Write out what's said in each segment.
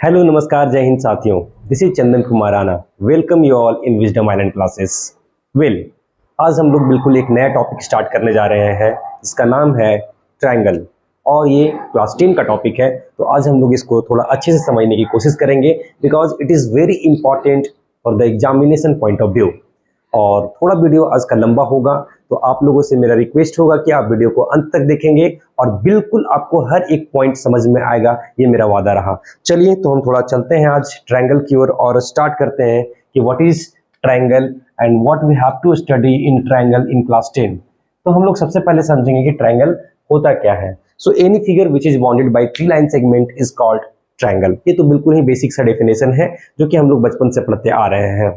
Hello नमस्कार जय हिंद साथियों। This is Chandan Kumar Rana. Welcome you all in wisdom island classes. Well, आज हम लोग बिल्कुल एक नया टॉपिक स्टार्ट करने जा रहे हैं जिसका नाम है ट्रायंगल, और ये क्लास 10 का टॉपिक है। तो आज हम लोग इसको थोड़ा अच्छे से समझने की कोशिश करेंगे because it is very important for the examination point of view. और थोड़ा वीडियो आज का लंबा होगा, तो आप लोगों से मेरा रिक्वेस्ट होगा कि आप वीडियो को अंत तक देखेंगे और बिल्कुल आपको हर एक पॉइंट समझ में आएगा, ये मेरा वादा रहा। चलिए तो हम थोड़ा चलते हैं आज ट्रायंगल की ओर और स्टार्ट करते हैं कि what is triangle and what we have to study in triangle in class 10। तो हम लोग सबसे पहले समझेंगे कि ट्रायंगल होता क्या है। So any figure which is bounded by 3 line segment is called triangle. ये तो बिल्कुल ही बेसिक सा डेफिनेशन है जो कि हम लोग बचपन से पढ़ते आ रहे हैं।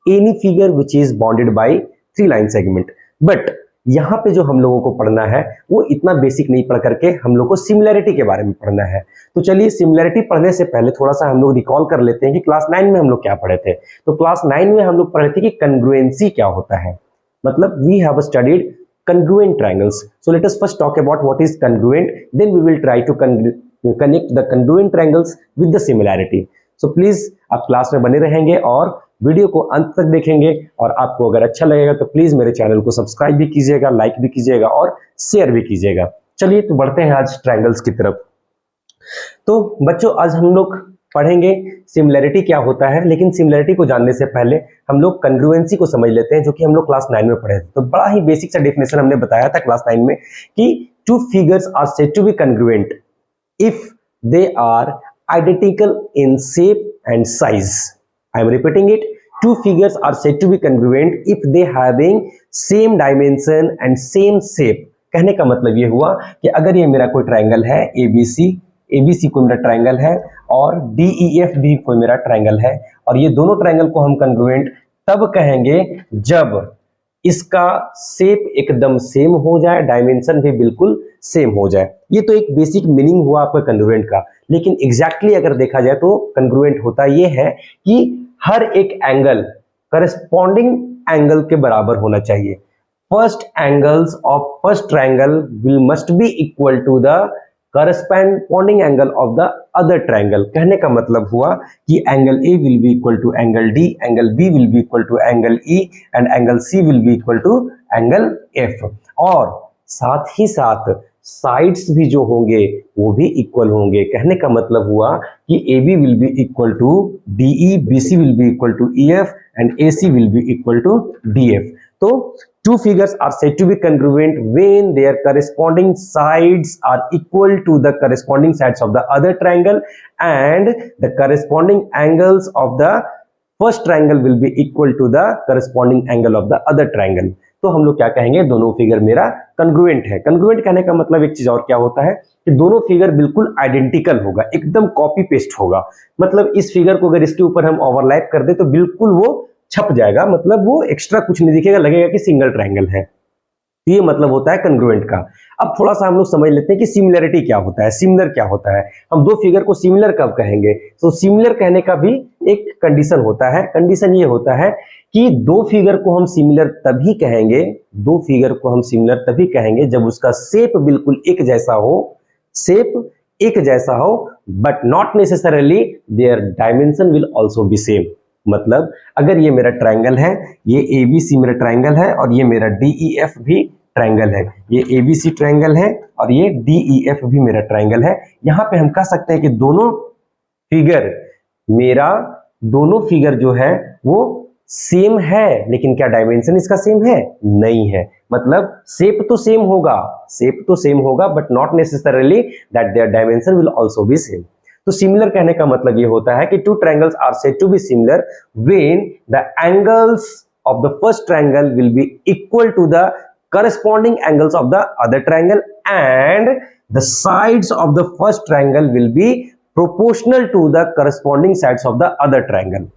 Any figure which is bounded by 3 line segment. But यहाँ पे जो हम लोगों को पढ़ना है वो इतना बेसिक नहीं पढ़ करके हम लोग को सिमिलैरिटी के बारे में पढ़ना है। तो चलिए सिमिलैरिटी पढ़ने से पहले थोड़ा सा हम लोग रिकॉल कर लेते हैं कि क्लास 9 में हम लोग क्या पढ़े थे। तो क्लास 9 में हम लोग पढ़े थे कि कंग्रुएंसी क्या होता है। मतलब we have studied congruent triangles. So let us first talk about what is congruent, then we will try to connect the congruent triangles with the similarity. So please आप क्लास में बने रहेंगे और वीडियो को अंत तक देखेंगे, और आपको अगर अच्छा लगेगा तो प्लीज मेरे चैनल को सब्सक्राइब भी कीजिएगा, लाइक भी कीजिएगा और शेयर भी कीजिएगा। चलिए तो बढ़ते हैं आज ट्रायंगल्स की तरफ। तो बच्चों आज हम लोग पढ़ेंगे सिमिलैरिटी क्या होता है, लेकिन सिमिलैरिटी को जानने से पहले हम लोग कंग्रुएंसी को समझ लेते हैं जो कि हम लोग क्लास 9 में पढ़े थे। तो बड़ा ही बेसिक सा डेफिनेशन हमने बताया था क्लास 9 में कि two figures are said to be congruent if they are identical in shape and size. I am repeating it. Two figures are said to be congruent if they having same dimension and same shape. कहने का मतलब ये हुआ कि अगर ये मेरा कोई ट्रायंगल है ABC कोई मेरा ट्रायंगल है और DEF भी कोई मेरा ट्रायंगल है, और ये दोनों ट्रायंगल को हम कंग्रुएंट तब कहेंगे जब इसका शेप एकदम सेम हो जाए, डायमेंशन भी बिल्कुल सेम हो जाए। ये तो एक बेसिक मीनिंग हुआ आपका कंग्रुएंट का, लेकिन एग्जैक्टली अगर देखा जाए तो कंग्रुएंट होता ये है कि हर एक एंगल करस्पॉन्डिंग एंगल के बराबर होना चाहिए। First angles of first triangle will must be equal to the corresponding angle of the other triangle. कहने का मतलब हुआ कि angle A will be equal to angle D, angle B will be equal to angle E and angle C will be equal to angle F. और साथ ही साथ sides भी जो होंगे वो भी इक्वल होंगे। कहने का मतलब हुआ कि AB will be equal to DE, BC will be equal to EF and AC will be equal to DF। तो two figures are said to be congruent when their corresponding sides are equal to the corresponding sides of the other triangle and the corresponding angles of the first triangle will be equal to the corresponding angle of the other triangle। तो हम लोग क्या कहेंगे, दोनों figure मेरा congruent है। Congruent कहने का मतलब एक चीज और क्या होता है कि दोनों फिगर बिल्कुल आइडेंटिकल होगा, एकदम कॉपी पेस्ट होगा। मतलब इस फिगर को अगर इसके ऊपर हम ओवरलैप कर दे तो बिल्कुल वो छप जाएगा, मतलब वो एक्स्ट्रा कुछ नहीं दिखेगा, लगेगा कि सिंगल ट्रायंगल है। तो ये मतलब होता है कंग्रुएंट का। अब थोड़ा सा हम लोग समझ लेते हैं कि सिमिलरिटी क्या होता है, सिमिलर क्या होता है। हम दो फिगर को सिमिलर कब कहेंगे? तो सिमिलर कहने का भी एक कंडीशन होता है। कंडीशन ये होता है कि दो फिगर को हम सिमिलर तभी कहेंगे, दो फिगर को हम सिमिलर तभी कहेंगे जब उसका शेप बिल्कुल एक जैसा हो, शेप एक जैसा हो, but not necessarily their dimension will also be same. मतलब अगर ये मेरा ट्रायंगल है, ये ABC मेरा ट्रायंगल है और ये मेरा DEF भी ट्रायंगल है, ये ABC ट्रायंगल है और ये DEF भी मेरा ट्रायंगल है। यहाँ पे हम कह सकते हैं कि दोनों फिगर जो है वो सेम है, लेकिन क्या डायमेंशन इसका सेम है? नहीं है। मतलब शेप तो सेम होगा but not necessarily that their dimension will also be same. तो सिमिलर कहने का मतलब ये होता है कि two triangles are said to be similar when the angles of the first triangle will be equal to the corresponding angles of the other triangle and the sides of the first triangle will be proportional to the corresponding sides of the other triangle।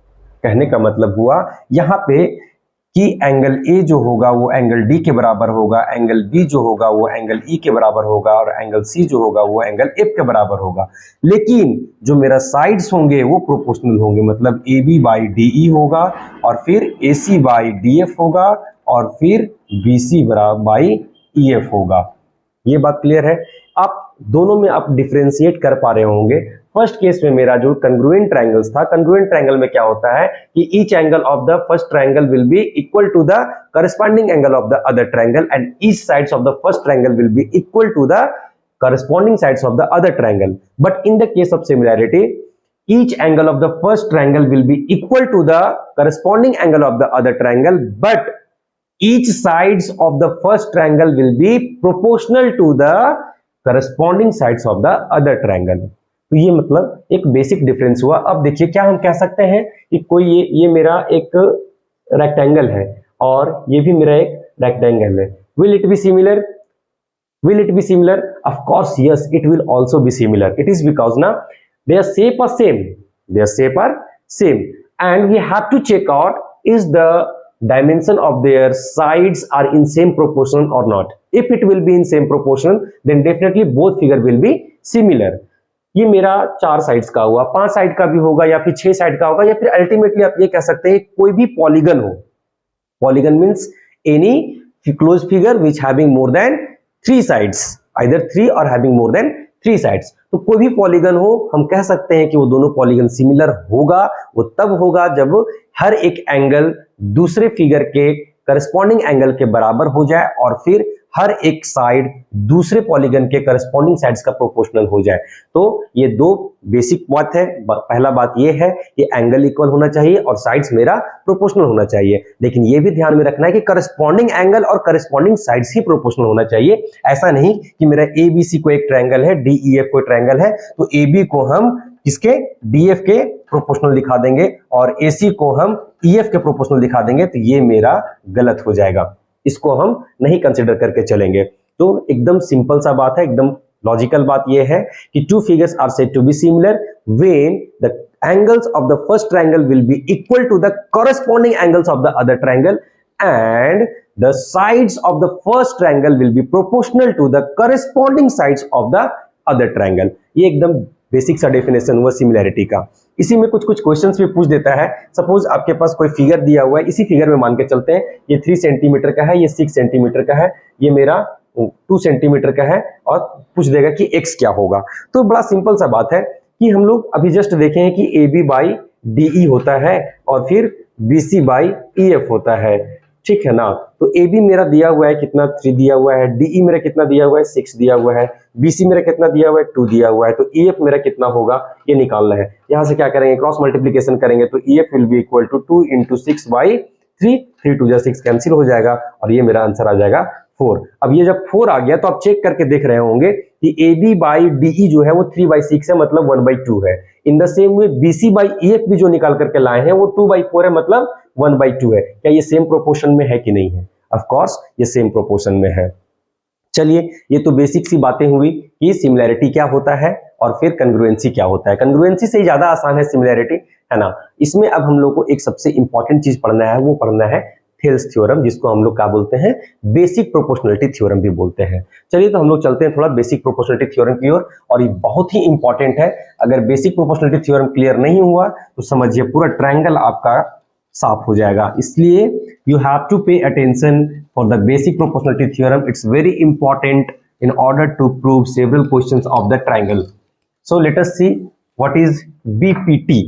कहने का मतलब हुआ यहाँ पे कि angle A जो होगा वो एंगल D के बराबर होगा, एंगल B जो होगा वो एंगल E के बराबर होगा और एंगल C जो होगा वो एंगल F के बराबर होगा। लेकिन जो मेरा साइड्स होंगे वो प्रोपोर्शनल होंगे। मतलब AB बाई DE होगा और फिर AC बाई DF होगा और फिर BC बराबर बाई EF होगा। ये बात क्लियर है? आप दोनों में आप डिफरेंशिएट कर पा रहे होंगे फर्स्ट केस में मेरा जो कंग्रुएंट ट्रायंगल्स था, कंग्रुएंट ट्रायंगल में क्या होता है कि each angle of the first triangle will be equal to the corresponding angle of the other triangle and each sides of the first triangle will be equal to the corresponding sides of the other triangle. But in the case of similarity, each angle of the first triangle will be equal to the corresponding angle of the other triangle, but each sides of the first triangle will be proportional to the corresponding sides of the other triangle. तो ये मतलब एक basic difference हुआ। अब देखिए क्या हम कह सकते हैं कि कोई ये मेरा एक रेक्टेंगल है और ये भी मेरा एक रेक्टेंगल है। Will it be similar? Will it be similar? Of course, yes, it will also be similar. It is because now their shape are same. Their shape are same, and we have to check out is the dimension of their sides are in same proportion or not. If it will be in same proportion, then definitely both figure will be similar. ये मेरा 4 sides का हुआ, 5 side का भी होगा या फिर 6 side का होगा या फिर अल्टीमेटली आप ये कह सकते हैं कोई भी पॉलीगन हो। Polygon means any close figure which having more than 3 sides, either 3 or having more than 3 sides. तो कोई भी पॉलीगन हो हम कह सकते हैं कि वो दोनों पॉलीगन सिमिलर होगा। वो तब होगा जब हर एक एंगल दूसरे फिगर के करस्पॉन्डिंग एंगल के बराबर हो जाए और फिर हर एक साइड दूसरे पॉलीगन के करस्पॉन्डिंग साइड्स का प्रोपोर्शनल हो जाए। तो ये दो बेसिक बात है। पहला बात ये है कि एंगल इक्वल होना चाहिए और साइड्स मेरा प्रोपोर्शनल होना चाहिए, लेकिन ये भी ध्यान में रखना है कि करस्पॉन्डिंग एंगल और करस्पॉन्डिंग साइड्स ही प्रोपोर्शनल होना चाहिए। ऐसा नहीं कि मेरा एबीसी को एक ट्रायंगल है, डीईएफ को ट्रायंगल है तो एबी को हम किसके डीएफ के प्रोपोर्शनल दिखा देंगे और एसी को हम ईएफ के प्रोपोर्शनल दिखा देंगे, तो ये मेरा गलत हो जाएगा। इसको हम नहीं कंसीडर करके चलेंगे। तो एकदम सिंपल सा बात है, एकदम लॉजिकल बात यह है कि two figures are said to be similar when the angles of the first triangle will be equal to the corresponding angles of the other triangle and the sides of the first triangle will be proportional to the corresponding sides of the other triangle. ये एकदम basic सा definition हुआ similarity का। इसी में कुछ questions भी पूछ देता है। सपोज आपके पास कोई फिगर दिया हुआ है, इसी फिगर में मान के चलते हैं ये 3 सेंटीमीटर का है, ये 6 सेंटीमीटर का है, ये मेरा 2 सेंटीमीटर का है और पूछ देगा कि x क्या होगा। तो बड़ा सिंपल सा बात है कि हम लोग अभी जस्ट देखे हैं कि AB बाई DE होता है और फिर BC बाई EF होता है, ठीक है ना। तो AB मेरा दिया हुआ है कितना 3 दिया हुआ है, DE मेरा कितना दिया हुआ है 6 दिया हुआ है, BC मेरा कितना दिया हुआ है 2 दिया हुआ है, तो EF मेरा कितना होगा ये निकालना है। यहाँ से क्या करेंगे क्रॉस मल्टीप्लिकेशन करेंगे तो EF will be equal to 2 into 6 by 3, 3 2 जा 6 कैंसिल हो जाएगा और ये मेरा आंसर आ जाएगा 4। अब ये जब 4 आ गया तो आप चेक करके देख रहे होंगे कि AB बाई DE जो है वो 3/6 है मतलब 1/2 है। In the same way BC by EF भी जो निकाल करके लाए हैं वो 2/4 है मतलब 1/2 है। क्या ये सेम प्रोपोर्शन में है कि नहीं है? ऑफ कोर्स ये सेम प्रोपोर्शन में है। चलिए ये तो बेसिक सी बातें हुई कि सिमिलैरिटी क्या होता है और फिर कंग्रुएंसी क्या होता है। कंग्रुएंसी से ज्यादा आसान है सिमिलैरिटी, है ना। इसमें अब हम लोग को एक सबसे इंपॉर्टेंट चीज पढ़ना है, वो पढ़ना है थेल्स थ्योरम, जिसको हम लोग क्या बोलते हैं बेसिक प्रोपोर्शनलिटी थ्योरम भी बोलते हैं। चलिए तो हम लोग चलते हैं थोड़ा बेसिक प्रोपोर्शनलिटी थ्योरम की ओर, और ये बहुत ही इंपॉर्टेंट है। अगर बेसिक प्रोपोर्शनलिटी थ्योरम क्लियर नहीं हुआ तो समझिए पूरा ट्रायंगल आपका साफ हो जाएगा। इसलिए you have to pay attention for the basic proportionality theorem. It's very important in order to prove several questions of the triangle. So let us see what is BPT.